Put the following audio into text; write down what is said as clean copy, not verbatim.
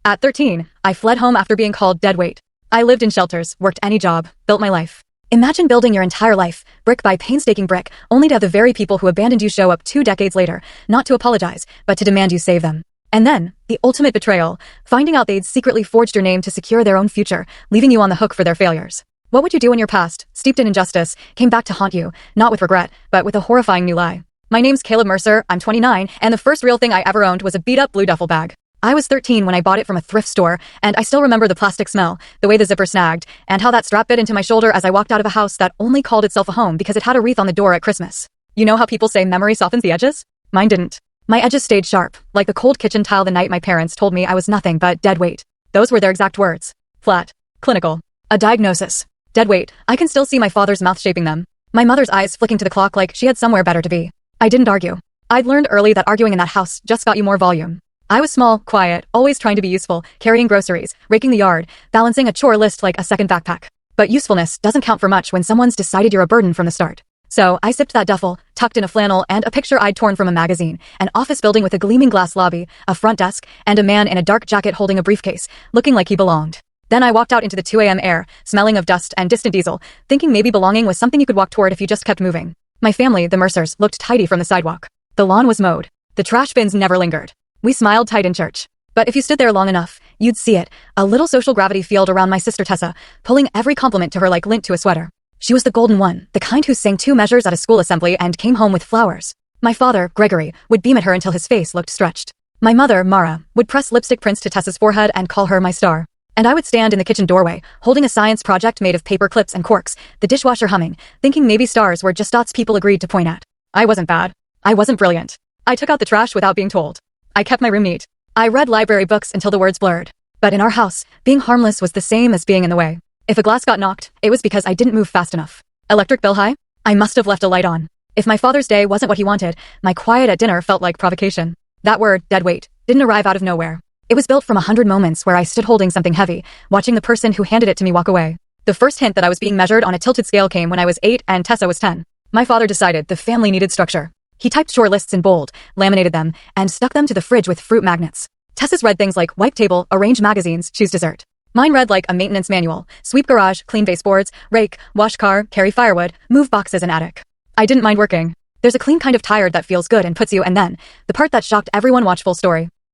At 13, I fled home after being called dead weight. I lived in shelters, worked any job, built my life. Imagine building your entire life, brick by painstaking brick, only to have the very people who abandoned you show up 2 decades later, not to apologize, but to demand you save them. And then, the ultimate betrayal, finding out they'd secretly forged your name to secure their own future, leaving you on the hook for their failures. What would you do when your past, steeped in injustice, came back to haunt you, not with regret, but with a horrifying new lie? My name's Caleb Mercer, I'm 29, and the first real thing I ever owned was a beat-up blue duffel bag. I was 13 when I bought it from a thrift store, and I still remember the plastic smell, the way the zipper snagged, and how that strap bit into my shoulder as I walked out of a house that only called itself a home because it had a wreath on the door at Christmas. You know how people say memory softens the edges? Mine didn't. My edges stayed sharp, like the cold kitchen tile the night my parents told me I was nothing but dead weight. Those were their exact words. Flat. Clinical. A diagnosis. Dead weight. I can still see my father's mouth shaping them. My mother's eyes flicking to the clock like she had somewhere better to be. I didn't argue. I'd learned early that arguing in that house just got you more volume. I was small, quiet, always trying to be useful, carrying groceries, raking the yard, balancing a chore list like a second backpack. But usefulness doesn't count for much when someone's decided you're a burden from the start. So I sipped that duffel, tucked in a flannel and a picture I'd torn from a magazine, an office building with a gleaming glass lobby, a front desk, and a man in a dark jacket holding a briefcase, looking like he belonged. Then I walked out into the 2 a.m. air, smelling of dust and distant diesel, thinking maybe belonging was something you could walk toward if you just kept moving. My family, the Mercers, looked tidy from the sidewalk. The lawn was mowed. The trash bins never lingered. We smiled tight in church. But if you stood there long enough, you'd see it, a little social gravity field around my sister Tessa, pulling every compliment to her like lint to a sweater. She was the golden one, the kind who sang 2 measures at a school assembly and came home with flowers. My father, Gregory, would beam at her until his face looked stretched. My mother, Mara, would press lipstick prints to Tessa's forehead and call her my star. And I would stand in the kitchen doorway, holding a science project made of paper clips and corks, the dishwasher humming, thinking maybe stars were just dots people agreed to point at. I wasn't bad. I wasn't brilliant. I took out the trash without being told. I kept my room neat. I read library books until the words blurred. But in our house, being harmless was the same as being in the way. If a glass got knocked, it was because I didn't move fast enough. Electric bill high? I must have left a light on. If my father's day wasn't what he wanted, my quiet at dinner felt like provocation. That word, dead weight, didn't arrive out of nowhere. It was built from 100 moments where I stood holding something heavy, watching the person who handed it to me walk away. The first hint that I was being measured on a tilted scale came when I was 8 and Tessa was 10. My father decided the family needed structure. He typed chore lists in bold, laminated them, and stuck them to the fridge with fruit magnets. Tessa's read things like wipe table, arrange magazines, choose dessert. Mine read like a maintenance manual, sweep garage, clean baseboards, rake, wash car, carry firewood, move boxes and attic. I didn't mind working. There's a clean kind of tired that feels good and puts you, and then, the part that shocked everyone, watch full story.